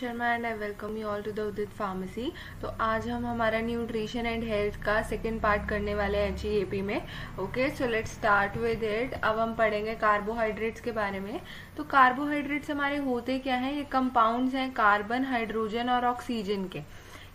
Sharma and I welcome you all to the Udit pharmacy. तो आज हम हमारा न्यूट्रिशन एंड हेल्थ का सेकंड पार्ट करने वाले हैं HEAP में। Okay, so let's start with it. अब हम पढ़ेंगे कार्बोहाइड्रेट्स के बारे में। तो कार्बोहाइड्रेट्स हमारे होते क्या हैं? ये कंपाउंड्स हैं कार्बन, हाइड्रोजन और ऑक्सीजन के।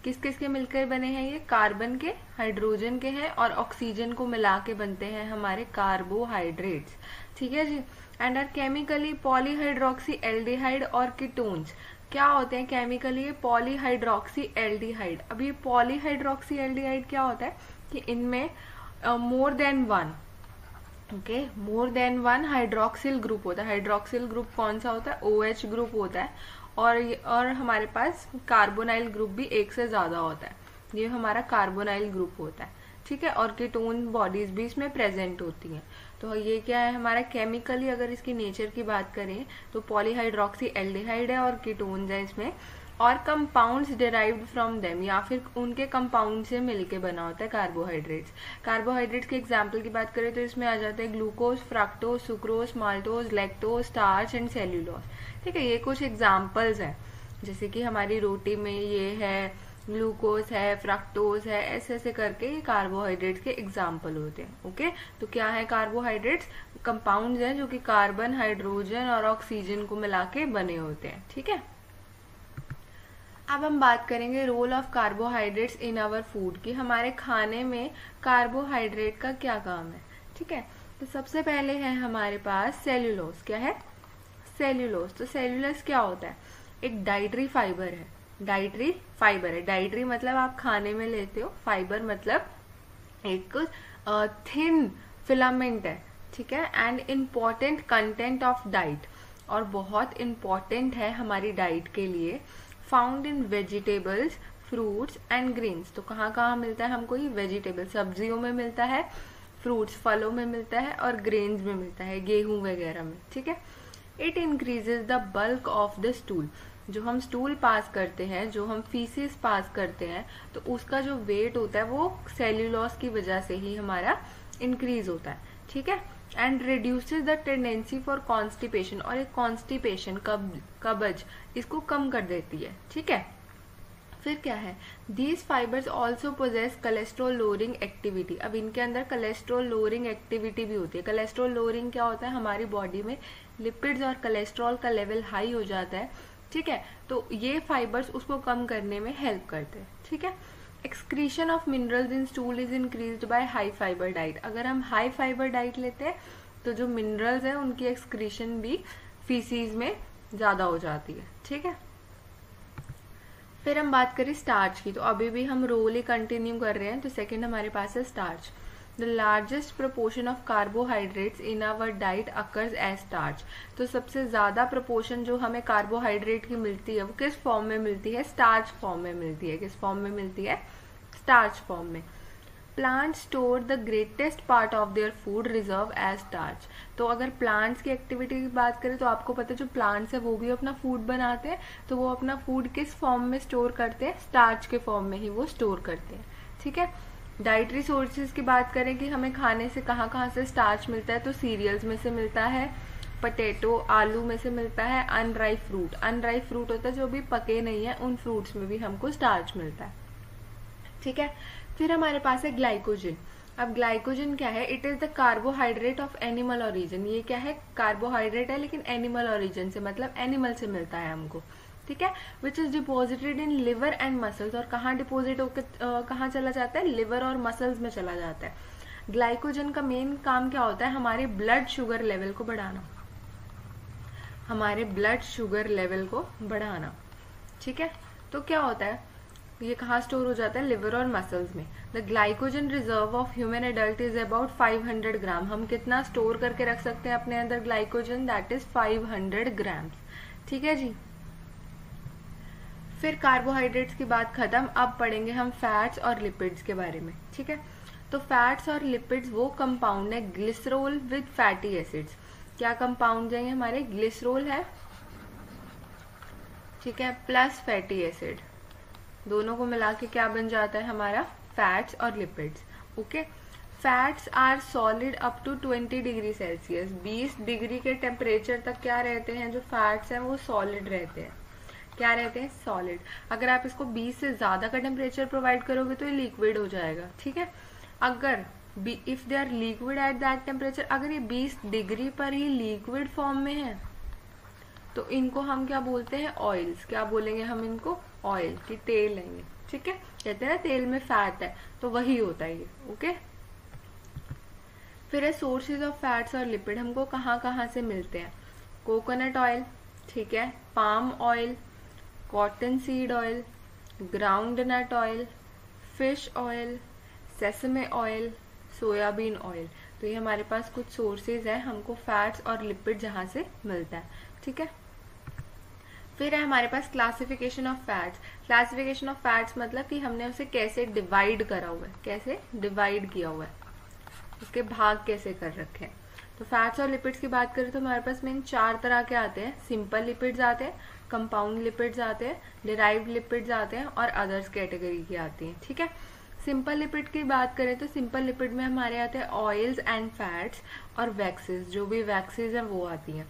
किस किस के मिलकर बने हैं? ये कार्बन के, हाइड्रोजन के हैं और ऑक्सीजन को मिला के बनते हैं हमारे कार्बोहाइड्रेट्स। ठीक है जी। And are chemically polyhydroxy aldehyde और कीटोन्स। क्या होते हैं केमिकली? ये पॉलीहाइड्रोक्सी एल्डिहाइड। अब ये पॉलीहाइड्रोक्सी एल्डिहाइड क्या होता है कि इनमें more than one hydroxyl group होता है। हाइड्रोक्सिल ग्रुप कौन सा होता है? OH ग्रुप होता है। और हमारे पास कार्बोनाइल ग्रुप भी एक से ज्यादा होता है। ये हमारा कार्बोनाइल ग्रुप होता है। ठीक है। और कीटोन बॉडीज भी इसमें प्रेजेंट होती हैं। तो ये क्या है हमारा केमिकली? अगर इसकी नेचर की बात करें तो पॉलीहाइड्रोक्सी एल्डिहाइड है और कीटोन्स है इसमें। और कंपाउंड्स डिराइव्ड फ्रॉम देम, या फिर उनके कंपाउंड से मिलके बना होता है कार्बोहाइड्रेट्स। कार्बोहाइड्रेट्स के एग्जाम्पल की बात करें तो इसमें आ जाते हैं glucose, fructose, sucrose, maltose, lactose, starch and cellulose. ठीक है, ये कुछ एग्जाम्पल्स हैं। जैसे कि हमारी रोटी में ये है, ग्लूकोज है, फ्रक्टोज है, ऐसे ऐसे करके ये कार्बोहाइड्रेट्स के एग्जाम्पल होते हैं। ओके, तो क्या है कार्बोहाइड्रेट्स? कंपाउंड्स हैं जो कि कार्बन, हाइड्रोजन और ऑक्सीजन को मिला के बने होते हैं। ठीक है। अब हम बात करेंगे role of carbohydrates in our food की। हमारे खाने में कार्बोहाइड्रेट का क्या काम है? ठीक है। तो सबसे पहले है हमारे पास सेल्यूलोज। क्या है? सेल्यूलोज। तो सेल्यूलोज क्या होता है? एक डाइटरी फाइबर है। डाइटरी फाइबर है। डाइटरी मतलब आप खाने में लेते हो, फाइबर मतलब एक थिन फिलामेंट है। ठीक है। And important content of diet, और बहुत इम्पॉर्टेंट है हमारी डाइट के लिए। Found in vegetables, fruits and grains. तो कहाँ कहाँ मिलता है हमको ये? वेजिटेबल, सब्जियों में मिलता है, फ्रूट्स फलों में मिलता है, और ग्रेन्स में मिलता है, गेहूं वगैरह में। ठीक है। It increases the bulk of the stool. जो हम स्टूल पास करते हैं, जो हम फीसिस पास करते हैं, तो उसका जो वेट होता है वो सेल्यूलोज की वजह से ही हमारा इंक्रीज होता है। ठीक है। And reduces the tendency for constipation, और एक कॉन्स्टिपेशन, कब्ज, इसको कम कर देती है। ठीक है। फिर क्या है? These fibres also possess cholesterol lowering activity. अब इनके अंदर कोलेस्ट्रॉल लोअरिंग एक्टिविटी भी होती है। कोलेस्ट्रॉल लोअरिंग क्या होता है? हमारी बॉडी में लिपिड्स और कोलेस्ट्रॉल का लेवल हाई हो जाता है। ठीक है। तो ये फाइबर्स उसको कम करने में हेल्प करते हैं। ठीक है। Excretion of minerals in stool is increased by high fibre diet. अगर हम हाई फाइबर डाइट लेते हैं तो जो मिनरल्स है उनकी एक्सक्रीशन भी फीसीज में ज्यादा हो जाती है। ठीक है। फिर हम बात करें स्टार्च की, तो अभी भी हम रोल ही कंटिन्यू कर रहे हैं। तो सेकंड हमारे पास है starch. The largest proportion of carbohydrates in our diet occurs as starch. तो सबसे ज्यादा प्रोपोर्शन जो हमें कार्बोहाइड्रेट की मिलती है वो किस फॉर्म में मिलती है? स्टार्च फॉर्म में मिलती है। किस फॉर्म में मिलती है? स्टार्च फॉर्म में। Plants store the greatest part of their food reserve as starch. तो अगर प्लांट्स की एक्टिविटी की बात करें तो आपको पता है जो प्लांट्स है वो भी अपना फूड बनाते हैं। तो वो अपना फूड किस फॉर्म में स्टोर करते हैं? स्टार्च के फॉर्म में ही वो स्टोर करते हैं। ठीक है। डाइटरी सोर्सेज की बात करें कि हमें खाने से कहाँ कहाँ से स्टार्च मिलता है, तो सीरियल्स में से मिलता है, पोटैटो, आलू में से मिलता है, अनराइप फ्रूट। अनराइप फ्रूट होता है जो भी पके नहीं है, उन फ्रूट्स में भी हमको स्टार्च मिलता है। ठीक है। फिर हमारे पास है ग्लाइकोजन। अब ग्लाइकोजन क्या है? It is the carbohydrate of animal origin. ये क्या है? कार्बोहाइड्रेट है लेकिन एनिमल ओरिजिन से, मतलब एनिमल से मिलता है हमको। ठीक है। Which is deposited in liver and muscles. और कहाँ डिपोजिट होकर कहाँ चला जाता है? लिवर और मसल्स में चला जाता है। ग्लाइकोजन का मेन काम क्या होता है? हमारे ब्लड शुगर लेवल को बढ़ाना। हमारे ब्लड शुगर लेवल को बढ़ाना। ठीक है। तो क्या होता है? ये कहाँ स्टोर हो जाता है? लिवर और मसल्स में। The glycogen reserve of human adult is about 500 ग्राम। हम कितना स्टोर करके रख सकते हैं अपने अंदर ग्लाइकोजन? That is 500 grams. ठीक है जी। फिर कार्बोहाइड्रेट्स की बात खत्म। अब पढ़ेंगे हम फैट्स और लिपिड्स के बारे में। ठीक है। तो फैट्स और लिपिड्स वो कंपाउंड है ग्लिसरॉल विद फैटी एसिड्स। क्या कंपाउंड है? हमारे ग्लिसरॉल है, ठीक है, प्लस फैटी एसिड, दोनों को मिला के क्या बन जाता है हमारा? फैट्स और lipids. Okay. Fats are solid up to 20 degree Celsius. 20 degree के टेम्परेचर तक क्या रहते हैं? जो फैट्स हैं वो सॉलिड रहते हैं। क्या रहते हैं, सॉलिड। अगर आप इसको 20 से ज्यादा का टेम्परेचर प्रोवाइड करोगे तो ये लिक्विड हो जाएगा, ठीक है। अगर if they are liquid at that temperature, अगर ये 20 डिग्री पर ही लिक्विड फॉर्म में है तो इनको हम क्या बोलते हैं, ऑयल्स। क्या बोलेंगे हम इनको, ऑयल, की तेल है ये, ठीक है। कहते हैं ना तेल में फैट है, तो वही होता है ये, ओके। फिर है सोर्सेज ऑफ फैट्स और लिपिड, हमको कहाँ कहाँ से मिलते हैं। कोकोनट ऑयल, ठीक है, palm oil, cottonseed oil, groundnut oil, fish oil, sesame oil, soybean oil. तो ये हमारे पास कुछ सोर्सेज है हमको फैट्स और लिपिड जहां से मिलता है, ठीक है। फिर है हमारे पास classification of fats. Classification of fats मतलब कि हमने उसे कैसे डिवाइड करा हुआ है, कैसे डिवाइड किया हुआ है, उसके भाग कैसे कर रखे हैं। तो फैट्स और लिपिड्स की बात करें तो हमारे पास मेन 4 तरह के आते हैं। सिंपल लिपिड्स आते हैं, कंपाउंड लिपिड्स आते हैं, डिराइव्ड लिपिड्स आते हैं और अदर्स कैटेगरी की आती हैं, ठीक है। सिंपल लिपिड की बात करें तो सिंपल लिपिड में हमारे आते हैं ऑयल्स एंड फैट्स और वैक्सेस, जो भी वैक्सेस हैं वो आती हैं।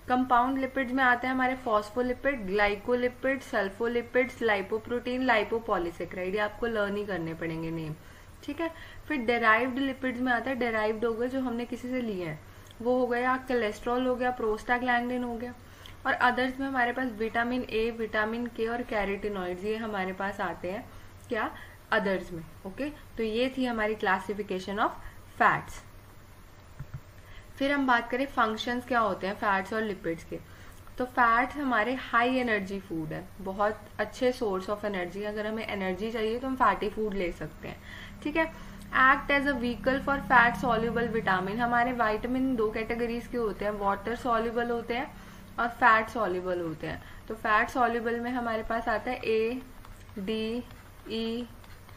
कंपाउंड लिपिड्स में आते हैं हमारे फॉस्फोलिपिड, ग्लाइकोलिपिड, सल्फोलिपिड्स, लाइपोप्रोटीन, लाइपोपॉलीसेक्राइड। ये आपको लर्न ही करने पड़ेंगे नेम, ठीक है। फिर डेराइव्ड लिपिड्स में आता है, डेराइव्ड हो गए जो हमने किसी से लिए हैं, वो हो गया कोलेस्ट्रॉल हो गया, प्रोस्टाग्लैंडिन हो गया। और अदर्स में हमारे पास विटामिन ए, विटामिन के और कैरोटिनॉइड्स, ये हमारे पास आते हैं क्या, अदर्स में, ओके। तो ये थी हमारी क्लासिफिकेशन ऑफ फैट्स। फिर हम बात करें फंक्शंस क्या होते हैं फैट्स और लिपिड्स के। तो फैट्स हमारे हाई एनर्जी फूड है, बहुत अच्छे सोर्स ऑफ एनर्जी। अगर हमें एनर्जी चाहिए तो हम फैटी फूड ले सकते हैं, ठीक है। Act as a vehicle for fat soluble vitamin. हमारे विटामिन 2 कैटेगरीज के होते हैं, वाटर सॉल्युबल होते हैं और फैट सॉल्युबल होते हैं। तो फैट सॉल्युबल में हमारे पास आता है ए, डी, ई,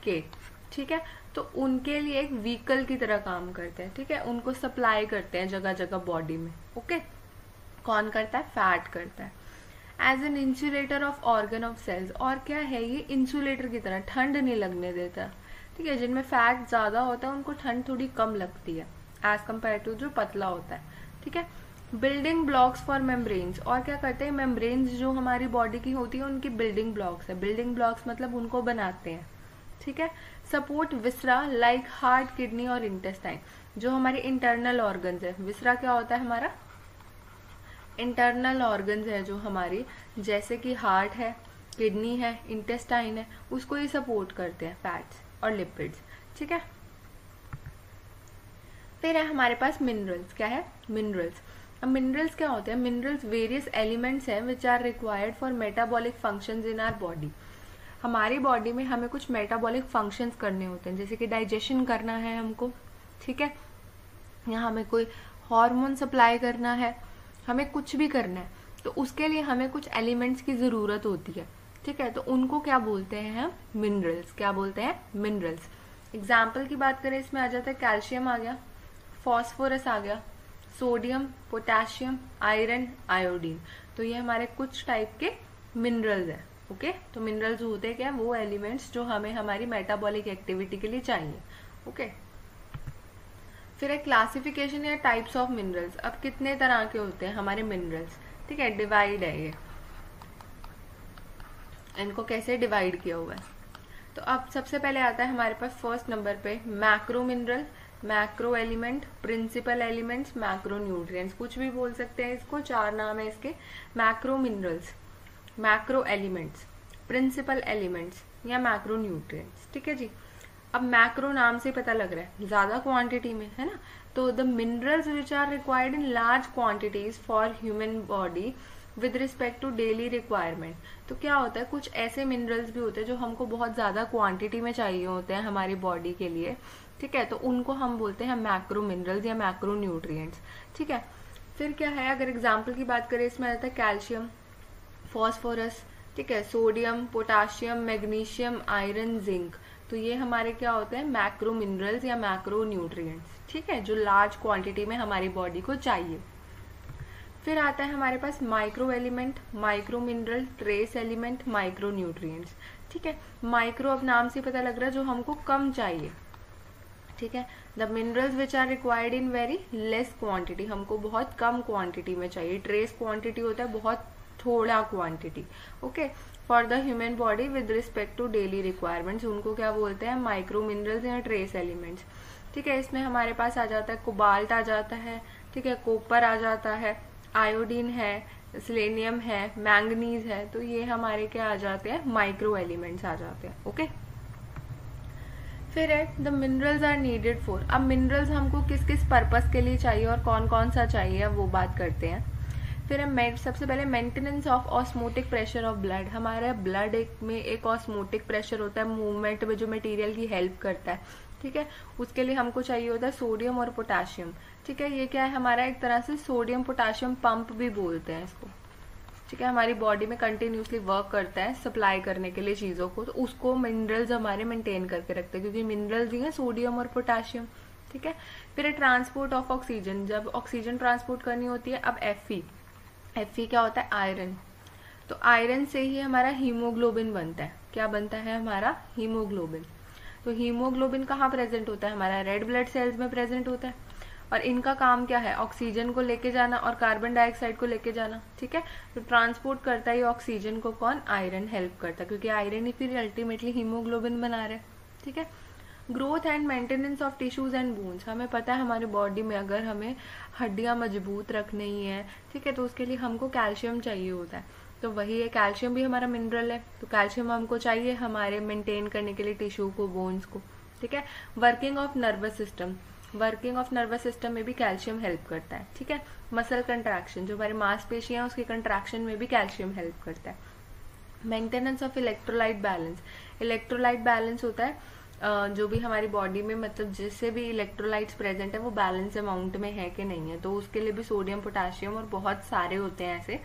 के, ठीक है। तो उनके लिए एक व्हीकल की तरह काम करते हैं, ठीक है। उनको सप्लाई करते हैं जगह जगह बॉडी में, ओके। कौन करता है, फैट करता है। As an insulator of organ of cells, और क्या है ये, इंसुलेटर की तरह, ठंड नहीं लगने देता, ठीक है। जिनमें फैट ज्यादा होता है उनको ठंड थोड़ी कम लगती है एज कम्पेयर टू जो पतला होता है, ठीक है। बिल्डिंग ब्लॉक्स फॉर मेम्ब्रेन्स, और क्या करते हैं, मेम्ब्रेन्स जो हमारी बॉडी की होती है उनकी बिल्डिंग ब्लॉक्स है। बिल्डिंग ब्लॉक्स मतलब उनको बनाते हैं, ठीक है। सपोर्ट विसरा लाइक हार्ट, किडनी और इंटेस्टाइन, जो हमारे इंटरनल ऑर्गन्स है। विसरा क्या होता है, हमारा इंटरनल ऑर्गन्स है जो हमारी, जैसे कि हार्ट है, किडनी है, इंटेस्टाइन है, उसको ही सपोर्ट करते हैं फैट्स और लिपिड्स, ठीक है। फिर है हमारे पास मिनरल्स। क्या है, मिनरल्स। अब मिनरल्स क्या होते हैं, मिनरल्स वेरियस एलिमेंट्स हैं which are required for metabolic functions in our body. हमारी बॉडी में हमें कुछ मेटाबॉलिक फंक्शंस करने होते हैं, जैसे कि डाइजेशन करना है हमको, ठीक है, या हमें कोई हार्मोन सप्लाई करना है, हमें कुछ भी करना है, तो उसके लिए हमें कुछ एलिमेंट्स की जरूरत होती है, ठीक है। तो उनको क्या बोलते हैं हम, मिनरल्स। क्या बोलते हैं, मिनरल्स। एग्जाम्पल की बात करें, इसमें आ जाता है कैल्शियम आ गया, फॉस्फोरस आ गया, सोडियम, पोटेशियम, आयरन, आयोडीन। तो ये हमारे कुछ टाइप के मिनरल्स हैं, ओके। तो मिनरल्स होते क्या, वो एलिमेंट्स जो हमें हमारी मेटाबॉलिक एक्टिविटी के लिए चाहिए, ओके। फिर एक क्लासिफिकेशन या टाइप्स ऑफ मिनरल्स। अब कितने तरह के होते हैं हमारे मिनरल्स, ठीक है, डिवाइड है ये, इनको कैसे डिवाइड किया हुआ है। तो अब सबसे पहले आता है हमारे पास फर्स्ट नंबर पे macro mineral, macro element, principal elements, macro nutrients, कुछ भी बोल सकते हैं इसको, 4 नाम है इसके। Macro minerals, macro elements, principal elements या मैक्रो न्यूट्रिएंट्स, ठीक है जी। अब मैक्रो नाम से पता लग रहा है ज्यादा क्वांटिटी में, है ना। तो the minerals which are required in large quantities for human body with respect to daily requirement. तो क्या होता है, कुछ ऐसे मिनरल्स भी होते हैं जो हमको बहुत ज्यादा क्वांटिटी में चाहिए होते हैं हमारी बॉडी के लिए, ठीक है। तो उनको हम बोलते हैं मैक्रो मिनरल्स या मैक्रो न्यूट्रिएंट्स, ठीक है। फिर क्या है, अगर एग्जाम्पल की बात करें, इसमें आता है कैल्शियम, फॉस्फोरस, ठीक है, sodium, potassium, magnesium, iron, zinc. तो ये हमारे क्या होते हैं, मैक्रो मिनरल्स या मैक्रो न्यूट्रिएंट्स, ठीक है, जो लार्ज क्वांटिटी में हमारी बॉडी को चाहिए। फिर आता है हमारे पास micro element, micro mineral, trace element, micro nutrients, ठीक है। माइक्रो अब नाम से पता लग रहा है जो हमको कम चाहिए, ठीक है। The minerals which are required in very less quantity, हमको बहुत कम क्वांटिटी में चाहिए। ट्रेस क्वांटिटी होता है बहुत थोड़ा quantity. Okay, for the human body with respect to daily requirements, उनको क्या बोलते हैं, माइक्रो मिनरल्स या ट्रेस एलिमेंट्स। ठीक है, इसमें हमारे पास आ जाता है कोबाल्ट आ जाता है, ठीक है, कॉपर आ जाता है, आयोडीन है, सेलेनियम है, मैंगनीज है, तो ये हमारे क्या आ जाते हैं, माइक्रो एलिमेंट्स आ जाते हैं। ओके, फिर है the minerals are needed for. अब मिनरल्स हमको किस किस पर्पस के लिए चाहिए और कौन कौन सा चाहिए वो बात करते हैं। फिर है सबसे पहले maintenance of osmotic pressure of blood. हमारे ब्लड में एक ऑस्मोटिक प्रेशर होता है, मूवमेंट में जो मटेरियल की हेल्प करता है। ठीक है, उसके लिए हमको चाहिए होता है सोडियम और पोटाशियम। ठीक है, ये क्या है हमारा एक तरह से सोडियम पोटाशियम पंप भी बोलते हैं इसको। ठीक है, हमारी बॉडी में कंटिन्यूसली वर्क करता है सप्लाई करने के लिए चीजों को, तो उसको मिनरल्स हमारे मेंटेन करके रखते हैं, क्योंकि मिनरल्स ही है सोडियम और पोटाशियम। ठीक है, फिर ट्रांसपोर्ट ऑफ ऑक्सीजन, जब ऑक्सीजन ट्रांसपोर्ट करनी होती है। अब एफई क्या होता है, आयरन। तो आयरन से ही हमारा हीमोग्लोबिन बनता है। क्या बनता है हमारा, हीमोग्लोबिन। तो हीमोग्लोबिन कहाँ प्रेजेंट होता है, हमारा रेड ब्लड सेल्स में प्रेजेंट होता है, और इनका काम क्या है, ऑक्सीजन को लेके जाना और कार्बन डाइऑक्साइड को लेके जाना। ठीक है, तो ट्रांसपोर्ट करता है ऑक्सीजन को कौन, आयरन हेल्प करता है, क्योंकि आयरन ही फिर अल्टीमेटली हीमोग्लोबिन बना रहा है। ठीक है, growth and maintenance of tissues and bones. हमें पता है हमारी बॉडी में अगर हमें हड्डियां मजबूत रखनी है, ठीक है, तो उसके लिए हमको कैल्शियम चाहिए होता है। तो वही है, कैल्शियम भी हमारा मिनरल है, तो कैल्शियम हमको चाहिए हमारे मेंटेन करने के लिए टिश्यू को, बोन्स को। ठीक है, working of nervous system, working of nervous system में भी कैल्शियम हेल्प करता है। ठीक है, मसल कंट्रैक्शन, जो हमारी मांसपेशियां उसकी कंट्रैक्शन में भी कैल्शियम हेल्प करता है। Maintenance of electrolyte balance, electrolyte balance होता है जो भी हमारी बॉडी में, मतलब जिससे भी इलेक्ट्रोलाइट्स प्रेजेंट है वो बैलेंस अमाउंट में है कि नहीं है, तो उसके लिए भी सोडियम, पोटाशियम और बहुत सारे होते हैं ऐसे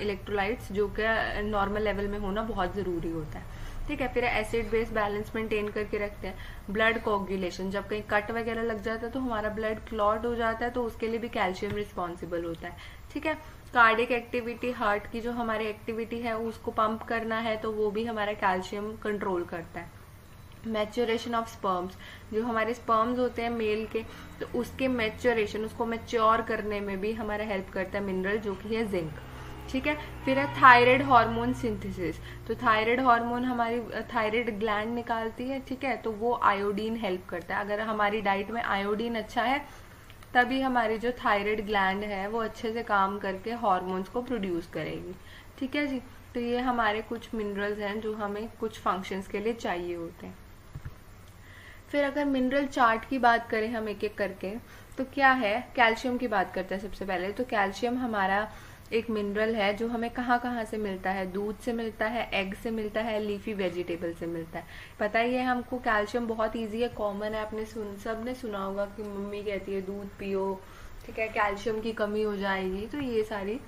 इलेक्ट्रोलाइट्स जो कि नॉर्मल लेवल में होना बहुत जरूरी होता है। ठीक है, फिर एसिड बेस बैलेंस मेंटेन करके रखते हैं। ब्लड कोगुलेशन, जब कहीं कट वगैरह लग जाता है तो हमारा ब्लड क्लॉट हो जाता है, तो उसके लिए भी कैल्शियम रिस्पॉन्सिबल होता है। ठीक है, कार्डियक एक्टिविटी, हार्ट की जो हमारी एक्टिविटी है उसको पंप करना है, तो वो भी हमारा कैल्शियम कंट्रोल करता है। मैच्योरेशन ऑफ स्पर्म्स, जो हमारे स्पर्म्स होते हैं मेल के, तो उसके मैच्योरेशन, उसको मैच्योर करने में भी हमारा हेल्प करता है मिनरल, जो कि है जिंक। ठीक है, फिर है थायराइड हार्मोन सिंथेसिस। तो थायराइड हार्मोन हमारी थायराइड ग्लैंड निकालती है। ठीक है, तो वो आयोडीन हेल्प करता है। अगर हमारी डाइट में आयोडीन अच्छा है तभी हमारी जो थायराइड ग्लैंड है वो अच्छे से काम करके हार्मोन्स को प्रोड्यूस करेगी। ठीक है जी, तो ये हमारे कुछ मिनरल्स हैं जो हमें कुछ फंक्शंस के लिए चाहिए होते हैं। फिर अगर मिनरल चार्ट की बात करें हम एक एक करके, तो क्या है, कैल्शियम की बात करते हैं सबसे पहले। तो कैल्शियम हमारा एक मिनरल है जो हमें कहाँ कहाँ से मिलता है, दूध से मिलता है, एग से मिलता है, लीफी वेजिटेबल से मिलता है। पता ही है हमको, कैल्शियम बहुत इजी है, कॉमन है, आपने सबने सुना होगा कि मम्मी कहती है दूध पियो, ठीक है, कैल्शियम की कमी हो जाएगी। तो ये सारी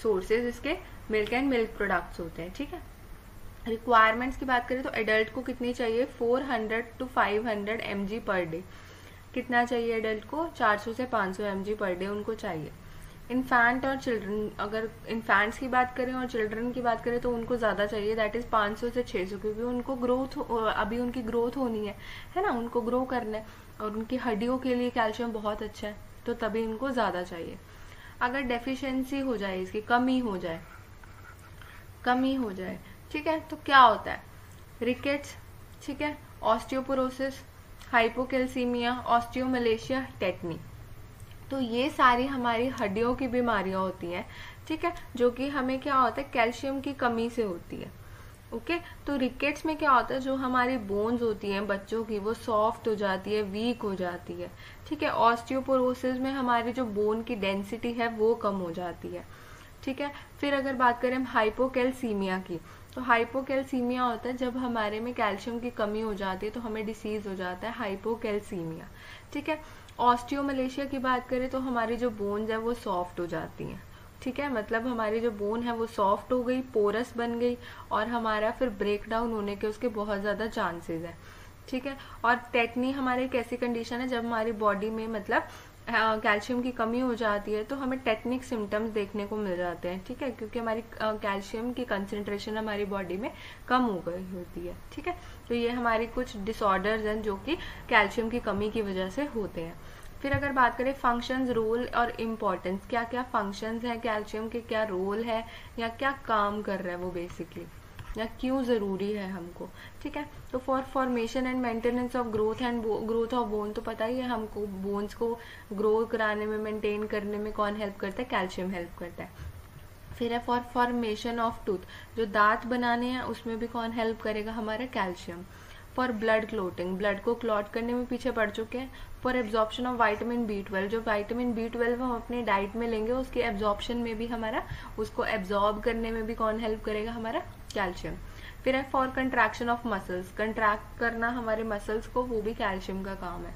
सोर्सेज इसके मिल्क एंड मिल्क प्रोडक्ट्स होते हैं। ठीक है, रिक्वायरमेंट्स की बात करें तो एडल्ट को कितनी चाहिए, 400 to 500 mg पर डे। कितना चाहिए एडल्ट को, 400 से 500 mg पर डे उनको चाहिए। इन्फेंट और चिल्ड्रन, अगर इन्फेंट्स की बात करें और चिल्ड्रन की बात करें तो उनको ज्यादा चाहिए, दैट इज 500 से 600, क्योंकि उनको ग्रोथ, अभी उनकी ग्रोथ होनी है ना, उनको ग्रो करना है, और उनकी हड्डियों के लिए कैल्शियम बहुत अच्छा है, तो तभी उनको ज्यादा चाहिए। अगर डेफिशिएंसी हो जाए, इसकी कमी हो जाए, ठीक है, तो क्या होता है, रिकेट्स, ठीक है, ऑस्टियोपोरोसिस, हाइपोकैल्सीमिया, ऑस्टियोमलेशिया, टेटनी। तो ये सारी हमारी हड्डियों की बीमारियां होती हैं। ठीक है, जो कि हमें क्या होता है, कैल्शियम की कमी से होती है। ओके, तो रिकेट्स में क्या होता है, जो हमारी बोन्स होती हैं बच्चों की वो सॉफ्ट हो जाती है, वीक हो जाती है। ठीक है, ऑस्टियोपोरोसिस में हमारी जो बोन की डेंसिटी है वो कम हो जाती है। ठीक है, फिर अगर बात करें हम हाइपोकैल्सीमिया की, तो हाइपोकैल्सीमिया होता है जब हमारे में कैल्शियम की कमी हो जाती है तो हमें डिसीज हो जाता है हाइपोकैल्सीमिया। ठीक है, ऑस्टियोमलेशिया की बात करें तो हमारी जो बोन्स है वो सॉफ्ट हो जाती हैं। ठीक है, मतलब हमारी जो बोन है वो सॉफ्ट हो गई, पोरस बन गई, और हमारा फिर ब्रेक डाउन होने के उसके बहुत ज्यादा चांसेस है। ठीक है, और टेटनी हमारी एक ऐसी कंडीशन है जब हमारी बॉडी में मतलब कैल्शियम की कमी हो जाती है तो हमें टेटनिक सिम्टम्स देखने को मिल जाते हैं। ठीक है, क्योंकि हमारी कैल्शियम की कंसंट्रेशन हमारी बॉडी में कम हो गई होती है। ठीक है, तो ये हमारी कुछ डिसऑर्डर्स हैं जो कि कैल्शियम की कमी की वजह से होते हैं। फिर अगर बात करें फंक्शंस, रोल और इम्पोर्टेंस, क्या क्या फंक्शंस हैं कैल्शियम के, क्या रोल है या क्या काम कर रहा है वो बेसिकली, या क्यों ज़रूरी है हमको, ठीक है। तो for formation and maintenance of growth and growth of bone, तो पता ही है हमको बोन्स को ग्रो कराने में, मेंटेन करने में कौन हेल्प करता है, कैल्शियम हेल्प करता है। फिर है फॉर फॉर्मेशन ऑफ टूथ, जो दांत बनाने हैं उसमें भी कौन हेल्प करेगा, हमारा calcium. For blood clotting, blood को क्लॉट करने में पीछे पड़ चुके हैं। For absorption of vitamin B12, जो विटामिन B12 हम अपनी डाइट में लेंगे उसके एब्जॉर्प्शन में भी हमारा, उसको एब्जॉर्ब करने में भी कौन हेल्प करेगा, हमारा कैल्शियम। फिर है for contraction of muscles, contract करना हमारे मसल्स को, वो भी कैल्शियम का काम है।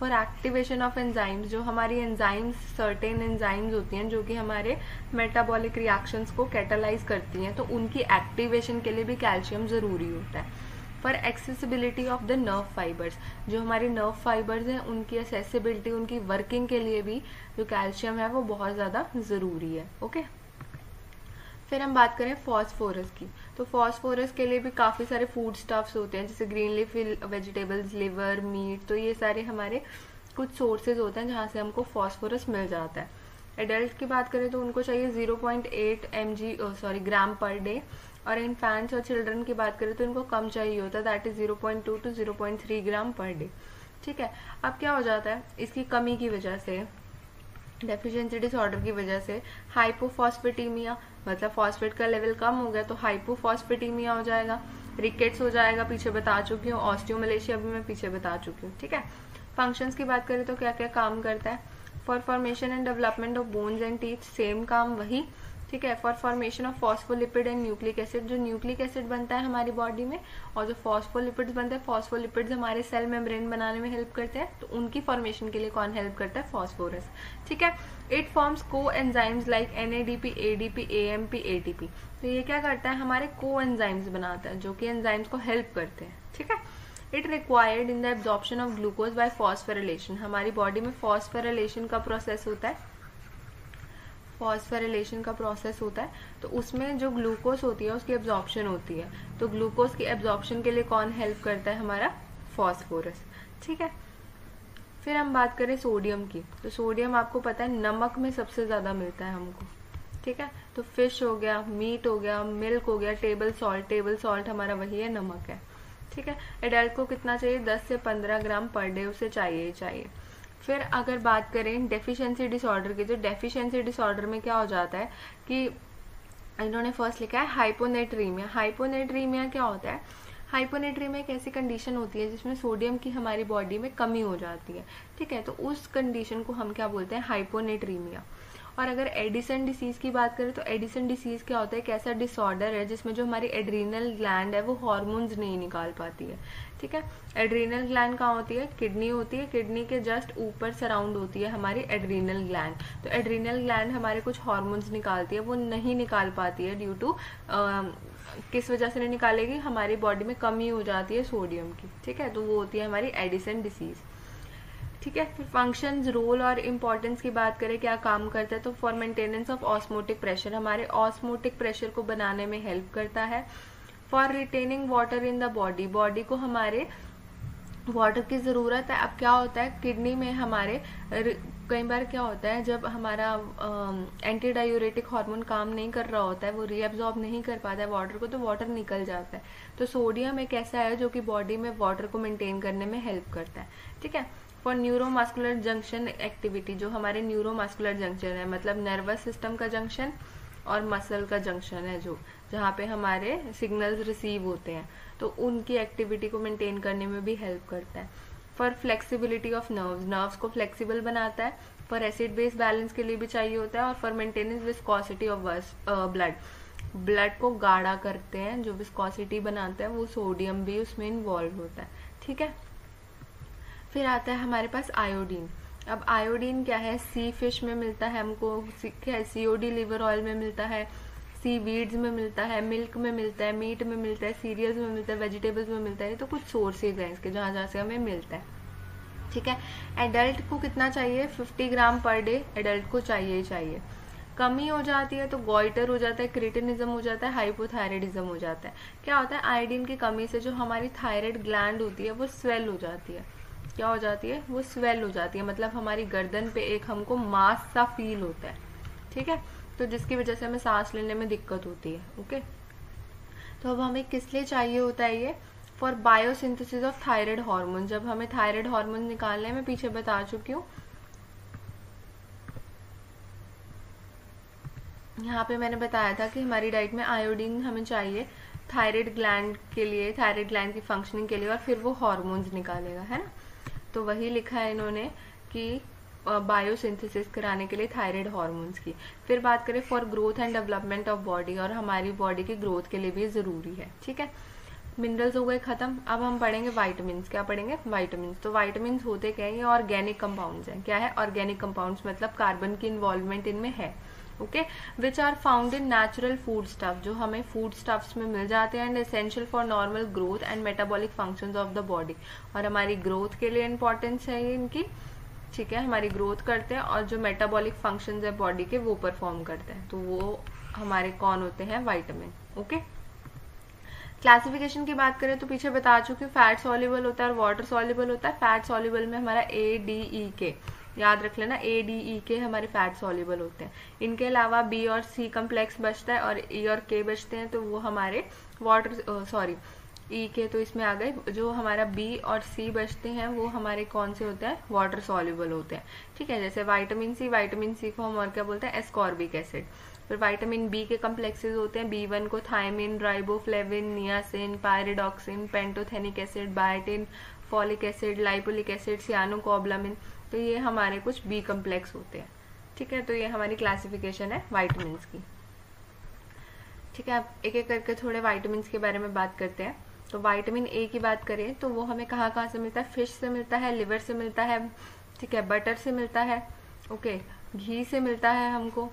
फॉर एक्टिवेशन ऑफ एंजाइम्स, जो हमारी एंजाइम्स, सर्टेन एंजाइम्स होती हैं जो कि हमारे मेटाबॉलिक रिएक्शंस को कैटालाइज करती हैं, तो उनकी एक्टिवेशन के लिए भी कैल्शियम ज़रूरी होता है। For accessibility of the nerve fibres, जो हमारे नर्व फाइबर्स हैं उनकी एक्सेसिबिलिटी, उनकी वर्किंग के लिए भी जो कैल्शियम है वो बहुत ज़्यादा ज़रूरी है। ओके, फिर हम बात करें फॉस्फोरस की, तो फॉस्फोरस के लिए भी काफ़ी सारे फूड स्टफ्स होते हैं, जैसे green leaf vegetables, liver, meat, तो ये सारे हमारे कुछ सोर्सेज होते हैं जहाँ से हमको फॉस्फोरस मिल जाता है। एडल्ट की बात करें तो उनको चाहिए 0.8 ग्राम पर डे, और इन्फेंट्स और चिल्ड्रन की बात करें तो इनको कम चाहिए होता है, that is 0.2 to 0.3 gram per day, ठीक है। अब क्या हो जाता है, इसकी कमी की वजह से, डेफिशिएंसी डिसऑर्डर की वजह से, हाइपोफॉस्फेटीमिया, मतलब फॉस्फेट का लेवल कम हो गया तो हाइपोफॉस्फेटीमिया हो जाएगा, रिकेट्स हो जाएगा, पीछे बता चुकी हूँ, ऑस्टियोमलेशिया भी मैं पीछे बता चुकी हूँ, ठीक है। फंक्शंस की बात करें तो क्या क्या काम करता है, for formation and development of bones and teeth, same काम वही, ठीक है। For formation of phospholipid and nucleic acid, जो न्यूक्लिक एसिड बनता है हमारी बॉडी में और जो फॉस्फोलिपिड्स बनते हैं, फॉस्फोलिपिड्स हमारे सेल मेम्ब्रेन बनाने में हेल्प करते हैं, तो उनकी फॉर्मेशन के लिए कौन हेल्प करता है, फॉस्फोरस, ठीक है। इट फॉर्म्स को enzymes like NADP, ADP, AMP, ATP, तो ये क्या करता है, हमारे को एंजाइम्स बनाता है जो कि एंजाइम्स को हेल्प करते हैं, ठीक है। It required in the absorption of glucose by phosphorylation, हमारी बॉडी में फॉस्फोरिलेशन का प्रोसेस होता है, फॉस्फोरिलेशन का प्रोसेस होता है, तो उसमें जो ग्लूकोज होती है उसकी एब्जॉर्प्शन होती है, तो ग्लूकोज की एब्जॉर्प्शन के लिए कौन हेल्प करता है, हमारा फॉस्फोरस, ठीक है। फिर हम बात करें सोडियम की, तो सोडियम आपको पता है नमक में सबसे ज्यादा मिलता है हमको, ठीक है। तो फिश हो गया, मीट हो गया, मिल्क हो गया, टेबल सॉल्ट हमारा वही है, नमक है, ठीक है। एडल्ट को कितना चाहिए, 10 से 15 ग्राम पर डे उसे चाहिए ही चाहिए। फिर अगर बात करें डेफिशिएंसी डिसऑर्डर की, तो डेफिशिएंसी डिसऑर्डर में क्या हो जाता है कि इन्होंने फर्स्ट लिखा है हाइपोनेट्रीमिया। हाइपोनेट्रीमिया क्या होता है, हाइपोनेट्रीमिया एक ऐसी कंडीशन होती है जिसमें सोडियम की हमारी बॉडी में कमी हो जाती है, ठीक है, तो उस कंडीशन को हम क्या बोलते हैं, हाइपोनेट्रीमिया। और अगर एडिसन डिसीज की बात करें तो एडिसन डिसीज क्या होता है, एक ऐसा डिसऑर्डर है जिसमें जो हमारी एड्रीनल ग्लैंड है वो हार्मोन्स नहीं निकाल पाती है, ठीक है। एड्रीनल ग्लैंड कहाँ होती है, किडनी होती है, किडनी के जस्ट ऊपर सराउंड होती है हमारी एड्रीनल ग्लैंड, तो एड्रीनल ग्लैंड हमारे कुछ हार्मोन्स निकालती है, वो नहीं निकाल पाती है ड्यू टू किस वजह से नहीं निकालेगी, हमारी बॉडी में कमी हो जाती है सोडियम की, ठीक है, तो वो होती है हमारी एडिसन डिसीज, ठीक है। फिर फंक्शंस, रोल और इम्पोर्टेंस की बात करें, क्या काम करता है, तो for maintenance of osmotic pressure, हमारे ऑस्मोटिक प्रेशर को बनाने में हेल्प करता है। For retaining water in the body, body को हमारे वाटर की ज़रूरत है। अब क्या होता है, किडनी में हमारे कई बार क्या होता है, जब हमारा एंटी डायूरेटिक हार्मोन काम नहीं कर रहा होता है, वो रीअब्जॉर्ब नहीं कर पाता है वाटर को, तो वाटर निकल जाता है, तो सोडियम एक ऐसा है जो कि बॉडी में वाटर को मेंटेन करने में हेल्प करता है, ठीक है। फॉर न्यूरोमस्कुलर जंक्शन एक्टिविटी, जो हमारे न्यूरोमस्कुलर जंक्शन है, मतलब नर्वस सिस्टम का जंक्शन और मसल का जंक्शन है, जो जहाँ पे हमारे सिग्नल्स रिसीव होते हैं, तो उनकी एक्टिविटी को मेंटेन करने में भी हेल्प करता है। For flexibility of nerves, nerves को फ्लेक्सिबल बनाता है। फॉर एसिड बेस बैलेंस के लिए भी चाहिए होता है। और for maintenance viscosity of blood, blood को गाढ़ा करते हैं, जो विस्कोसिटी बनाता है वो सोडियम भी उसमें इन्वॉल्व होता है, ठीक है। फिर आता है हमारे पास आयोडीन। अब आयोडीन क्या है, सी फिश में मिलता है हमको, क्या है, COD लिवर ऑयल में मिलता है, सी वीड्स में मिलता है, मिल्क में मिलता है, मीट में मिलता है, सीरियल्स में मिलता है, वेजिटेबल्स में मिलता है, तो कुछ सोर्सेज हैं इसके जहाँ जहाँ से हमें मिलता है, ठीक है। एडल्ट को कितना चाहिए, 50 ग्राम पर डे एडल्ट को चाहिए ही चाहिए। कमी हो जाती है तो गॉइटर हो जाता है, क्रिटिनिज्म हो जाता है, हाइपोथायराइडिज्म हो जाता है। क्या होता है, आयोडीन की कमी से जो हमारी थायराइड ग्लैंड होती है वो स्वेल हो जाती है, क्या हो जाती है, वो स्वेल हो जाती है, मतलब हमारी गर्दन पे एक हमको मास सा फील होता है, ठीक है, तो जिसकी वजह से हमें सांस लेने में दिक्कत होती है। ओके, तो अब हमें किस लिए चाहिए होता है ये, for biosynthesis of thyroid hormone. जब हमें थायराइड हार्मोन निकालने में, पीछे बता चुकी हूँ, यहाँ पे मैंने बताया था कि हमारी डाइट में आयोडीन हमें चाहिए थायराइड ग्लैंड के लिए, थायराइड ग्लैंड की फंक्शनिंग के लिए, और फिर वो हार्मोन्स निकालेगा, है ना। तो वही लिखा है इन्होंने कि बायोसिंथेसिस कराने के लिए थायराइड हार्मोन्स की। फिर बात करें for growth and development of body, और हमारी बॉडी की ग्रोथ के लिए भी ज़रूरी है, ठीक है। मिनरल्स हो गए खत्म, अब हम पढ़ेंगे वाइटामिन। क्या पढ़ेंगे, वाइटामिन। तो वाइटामिन होते क्या है, ये ऑर्गेनिक कंपाउंड्स हैं। क्या है, ऑर्गेनिक कंपाउंड्स, मतलब कार्बन की इन्वॉल्वमेंट इनमें है, okay, which are found in natural foodstuff, जो हमें फूड स्टफ्स में मिल जाते हैं, and essential for normal growth and metabolic functions of the body, और हमारी ग्रोथ के लिए इंपॉर्टेंस है ये इनकी, ठीक है, हमारी ग्रोथ करते हैं, और जो मेटाबॉलिक फंक्शंस है बॉडी के वो परफॉर्म करते हैं, तो वो हमारे कौन होते हैं, वाइटामिन। ओके, क्लासिफिकेशन की बात करें तो पीछे बता चुकी हूँ, फैट सॉल्युबल होता है और वाटर सॉल्युबल होता है। फैट सॉल्युबल में हमारा ADE याद रख लेना, ADE हमारे फैट सॉल्युबल होते हैं। इनके अलावा B और C कम्प्लेक्स बचता है, और E और K बचते हैं, तो वो हमारे वाटर E तो इसमें आ गए, जो हमारा B और C बचते हैं वो हमारे कौन से होते हैं, वाटर सॉल्युबल होते हैं, ठीक है। जैसे विटामिन C को हम और क्या बोलते हैं, एस्कॉर्बिक एसिड। फिर विटामिन B के कम्प्लेक्सेस होते हैं, B1 को thiamine, riboflavin, niacin, pyridoxine, pantothenic acid, biotin, folic acid, lipoic acid, cyanocobalamin, तो ये हमारे कुछ B कम्प्लेक्स होते हैं, ठीक है। तो ये हमारी क्लासिफिकेशन है वाइटामिन की, ठीक है। अब एक एक करके थोड़े वाइटामिन के बारे में बात करते हैं। तो विटामिन A की बात करें तो वो हमें कहाँ कहाँ से मिलता है, फिश से मिलता है, लिवर से मिलता है, ठीक है, बटर से मिलता है, ओके, घी से मिलता है हमको,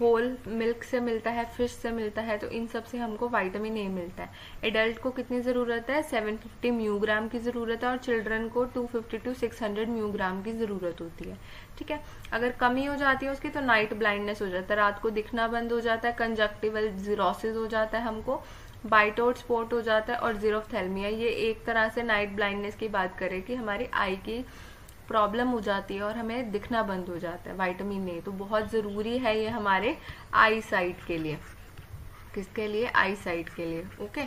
होल मिल्क से मिलता है, फिश से मिलता है, तो इन सब से हमको विटामिन A मिलता है। एडल्ट को कितनी ज़रूरत है, 750 म्यूग्राम की ज़रूरत है, और चिल्ड्रन को 250 to 600 म्यूग्राम की ज़रूरत होती है, ठीक है। अगर कमी हो जाती है उसकी तो नाइट ब्लाइंडनेस हो जाता है, रात को दिखना बंद हो जाता है, कंजक्टिवल जीरोसिस हो जाता है हमको, बाइटोट स्पॉट हो जाता है, और जीरोफ्थेल्मिया। ये एक तरह से नाइट ब्लाइंडनेस की बात करें कि हमारी आई की प्रॉब्लम हो जाती है और हमें दिखना बंद हो जाता है। विटामिन A तो बहुत ज़रूरी है ये हमारे आई साइट के लिए, किसके लिए, आई साइट के लिए, ओके।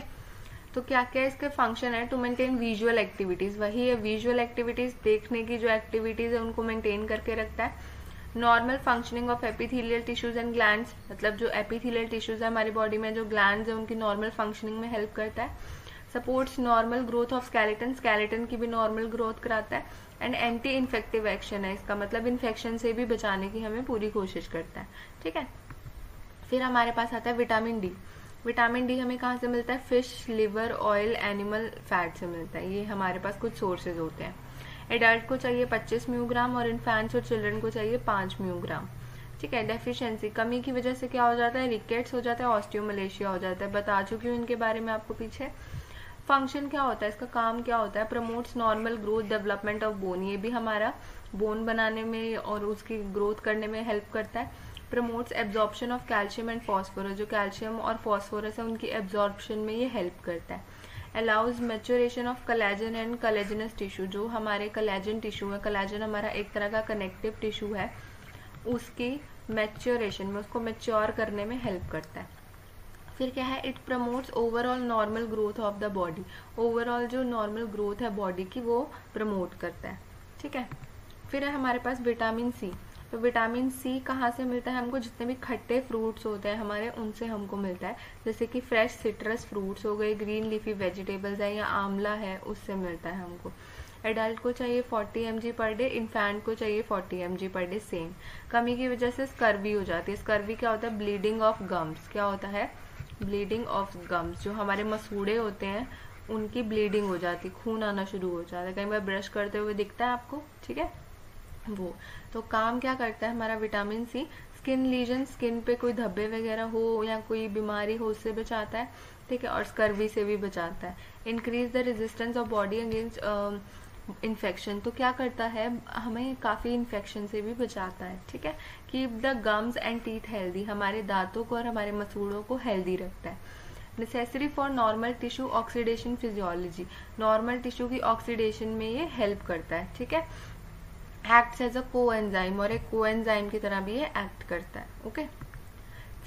तो क्या क्या इसके फंक्शन है, टू मेंटेन विजुअल एक्टिविटीज़, वही है विजुअल एक्टिविटीज़, देखने की जो एक्टिविटीज़ है उनको मेंटेन करके रखता है। Normal functioning of epithelial tissues and glands, मतलब जो एपिथेलियल टिश्यूज है हमारी बॉडी में, जो ग्लैंड्स है उनकी नॉर्मल फंक्शनिंग में हेल्प करता है। Supports normal growth of skeleton, skeleton की भी नॉर्मल ग्रोथ कराता है। एंड एंटी इन्फेक्टिव एक्शन है इसका, मतलब इन्फेक्शन से भी बचाने की हमें पूरी कोशिश करता है, ठीक है। फिर हमारे पास आता है विटामिन D। विटामिन D हमें कहाँ से मिलता है, fish, liver, oil, animal fat से मिलता है। ये हमारे पास कुछ सोर्सेज होते हैं। एडल्ट को चाहिए 25 म्यूग्राम, और इन्फेंट्स और चिल्ड्रन को चाहिए 5 म्यूग्राम, ठीक है। डेफिशिएंसी, कमी की वजह से क्या हो जाता है, रिकेट्स हो जाता है, ऑस्टियोमलेशिया हो जाता है, बता चुकी हूँ इनके बारे में आपको पीछे। फंक्शन क्या होता है इसका, काम क्या होता है, promotes normal growth development of bone, ये भी हमारा बोन बनाने में और उसकी ग्रोथ करने में हेल्प करता है। Promotes absorption of calcium and phosphorus, जो कैल्शियम और फॉस्फोरस है उनकी एब्जॉर्प्शन में ये हेल्प करता है। Allows maturation of collagen and collagenous tissue, जो हमारे कोलेजन टिश्यू है, कोलेजन हमारा एक तरह का कनेक्टिव टिश्यू है, उसकी मैच्योरेशन में, उसको मैच्योर करने में हेल्प करता है। फिर क्या है, it promotes overall normal growth of the body, overall जो नॉर्मल ग्रोथ है बॉडी की वो प्रमोट करता है, ठीक है। फिर है हमारे पास विटामिन C। तो विटामिन C कहाँ से मिलता है हमको, जितने भी खट्टे फ्रूट्स होते हैं हमारे उनसे हमको मिलता है, जैसे कि फ्रेश सिट्रस फ्रूट्स हो गए, ग्रीन लीफी वेजिटेबल्स है, या आंवला है, उससे मिलता है हमको। एडल्ट को चाहिए 40 mg पर डे, इन्फेंट को चाहिए 40 mg पर डे सेम। कमी की वजह से स्कर्वी हो जाती है। स्कर्वी क्या होता है, ब्लीडिंग ऑफ गम्स, क्या होता है, ब्लीडिंग ऑफ गम्स, जो हमारे मसूड़े होते हैं उनकी ब्लीडिंग हो जाती, खून आना शुरू हो जाता है, कई बार ब्रश करते हुए दिखता है आपको, ठीक है वो। तो काम क्या करता है हमारा vitamin C, skin lesion, skin पे कोई धब्बे वगैरह हो या कोई बीमारी हो उससे बचाता है, ठीक है, और स्कर्वी से भी बचाता है। Increase the resistance of body against infection, तो क्या करता है, हमें काफ़ी इन्फेक्शन से भी बचाता है, ठीक है। Keep the gums and teeth healthy, हमारे दांतों को और हमारे मसूड़ों को हेल्दी रखता है। Necessary for normal tissue oxidation physiology, normal tissue की ऑक्सीडेशन में ये हेल्प करता है, ठीक है। एक्ट्स एज अ कोएंजाइम, और एक कोएंजाइम की तरह भी ये एक्ट करता है, ओके।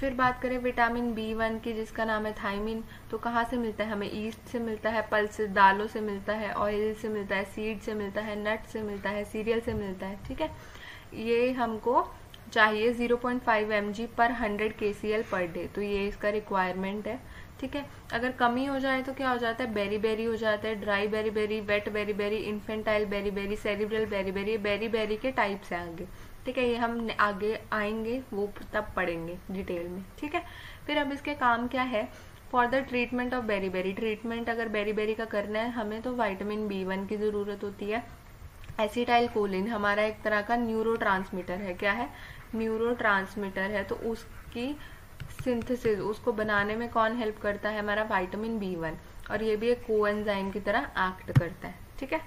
फिर बात करें विटामिन B1 की, जिसका नाम है थायमिन, तो कहाँ से मिलता है हमें? ईस्ट से मिलता है, पल्सेस दालों से मिलता है, ऑयल से मिलता है, सीड से मिलता है, नट से मिलता है, सीरियल से मिलता है, ठीक है। ये हमको चाहिए 0.5 mg पर 100 kcal पर डे, तो ये इसका रिक्वायरमेंट है, ठीक है। अगर कमी हो जाए तो क्या हो जाता है? बेरी बेरी हो जाता है, dry beriberi, wet beriberi, infantile beriberi, cerebral beriberi, ये बेरी बेरी के टाइप्स हैं आगे, ठीक है। ये हम आगे आएंगे वो तब पढ़ेंगे डिटेल में, ठीक है। फिर अब इसके काम क्या है? For the treatment of beriberi, treatment अगर बेरी बेरी का करना है हमें तो विटामिन B1 की जरूरत होती है। एसिटाइल कोलिन हमारा एक तरह का न्यूरोट्रांसमीटर है, क्या है? न्यूरोट्रांसमीटर है, तो उसकी सिंथेसिस, उसको बनाने में कौन हेल्प करता है? हमारा विटामिन B1, और ये भी एक कोएंजाइम की तरह एक्ट करता है, ठीक है।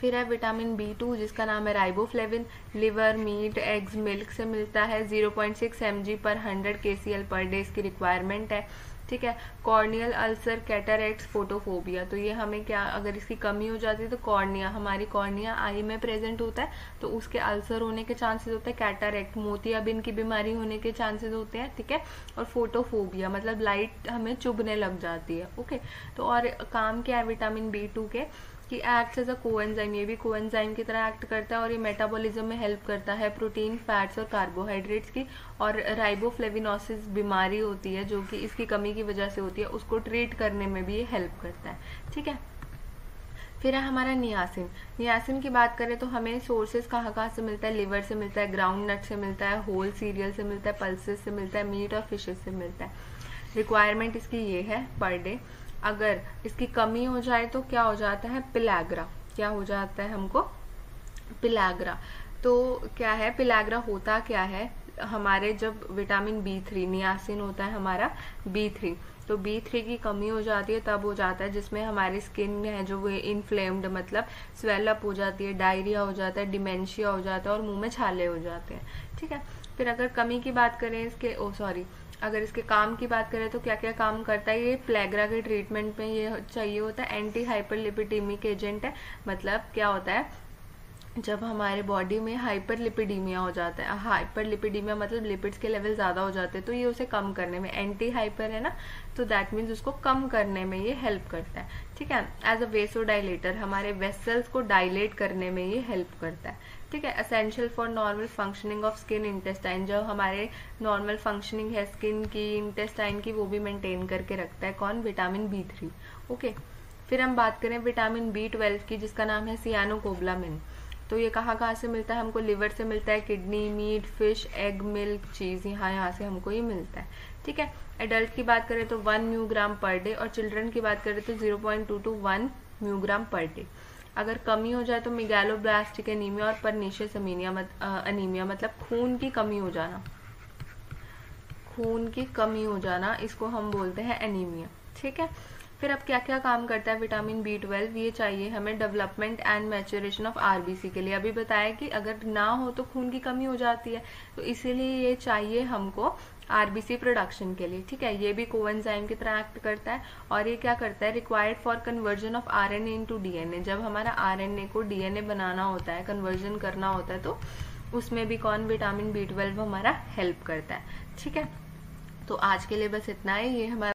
फिर है विटामिन B2, जिसका नाम है riboflavin, liver, meat, eggs, milk से मिलता है। 0.6 mg पर 100 kcal पर डे इसकी रिक्वायरमेंट है, ठीक है। कॉर्नियल अल्सर, कैटरैक्ट्स, फोटोफोबिया, तो ये हमें क्या, अगर इसकी कमी हो जाती है तो कॉर्निया, हमारी कॉर्निया आई में प्रेजेंट होता है तो उसके अल्सर होने के चांसेस होते हैं। कैटरैक्ट, मोतियाबिंद की बीमारी होने के चांसेस होते हैं, ठीक है। और फोटोफोबिया मतलब लाइट हमें चुभने लग जाती है, ओके। तो और काम क्या है विटामिन B2 के? कि एक्ट्स एज अ कोएंजाइम, ये भी कोएंजाइम की तरह एक्ट करता है, और ये मेटाबॉलिज्म में हेल्प करता है प्रोटीन, फैट्स और कार्बोहाइड्रेट्स की। और राइबोफ्लेविनोसिस बीमारी होती है जो कि इसकी कमी की वजह से होती है, उसको ट्रीट करने में भी ये हेल्प करता है, ठीक है। फिर है हमारा नियासिन। नियासिन की बात करें तो हमें सोर्सेज कहाँ से मिलता है? लिवर से मिलता है, ग्राउंड नट से मिलता है, होल सीरियल से मिलता है, पल्सेस से मिलता है, मीट और फिशेस से मिलता है। रिक्वायरमेंट इसकी ये है पर डे। अगर इसकी कमी हो जाए तो क्या हो जाता है? पिलैग्रा, क्या हो जाता है हमको? पिलैग्रा। तो क्या है पिलैग्रा? होता क्या है, हमारे जब विटामिन B3, नियासिन होता है हमारा B3, तो B3 की कमी हो जाती है तब हो जाता है, जिसमें हमारी स्किन में है जो वो इन्फ्लेम्ड, मतलब स्वेलअप हो जाती है, डायरिया हो जाता है, डिमेंशिया हो जाता है और मुंह में छाले हो जाते हैं, ठीक है। फिर अगर कमी की बात करें इसके, अगर इसके काम की बात करें तो क्या क्या काम करता है ये? प्लेग्रा के ट्रीटमेंट में ये चाहिए होता है। एंटी हाइपरलिपिडेमिक एजेंट है, मतलब क्या होता है, जब हमारे बॉडी में हाइपरलिपिडीमिया हो जाता है, हाइपरलिपिडीमिया मतलब लिपिड्स के लेवल ज्यादा हो जाते हैं, तो ये उसे कम करने में, एंटी हाइपर है ना, तो दैट मीन्स उसको कम करने में ये हेल्प करता है, ठीक है। एज अ वेसोडाइलेटर, हमारे वेसल्स को डायलेट करने में ये हेल्प करता है, ठीक है। Essential for normal functioning of skin intestine, जो हमारे नॉर्मल फंक्शनिंग है स्किन की, इंटेस्टाइन की, वो भी मेंटेन करके रखता है, कौन? Vitamin B3, okay. फिर हम बात करें विटामिन B12 की, जिसका नाम है सियानोकोबालामिन, तो ये कहाँ से मिलता है हमको? लिवर से मिलता है, kidney, meat, fish, egg, milk, cheese, यहाँ से हमको ये मिलता है, ठीक है। एडल्ट की बात करें तो 1 म्यूग्राम पर डे, और चिल्ड्रन की बात करें तो 0.2 to 1 म्यूग्राम पर डे। अगर कमी हो जाए तो मेगालोब्लास्टिक एनीमिया और परनीशियस अनीमिया, मतलब खून की कमी हो जाना, खून की कमी हो जाना, इसको हम बोलते हैं एनीमिया, ठीक है। फिर अब क्या क्या काम करता है विटामिन B12? ये चाहिए हमें development and maturation of RBC के लिए। अभी बताया कि अगर ना हो तो खून की कमी हो जाती है, तो इसीलिए ये चाहिए हमको RBC प्रोडक्शन के लिए, ठीक है। ये भी कोएंजाइम की तरह एक्ट करता है, और ये क्या करता है? Required for conversion of RNA into DNA, जब हमारा RNA को DNA बनाना होता है, कन्वर्जन करना होता है, तो उसमें भी कौन? विटामिन B12 हमारा हेल्प करता है, ठीक है। तो आज के लिए बस इतना है, ये हमारा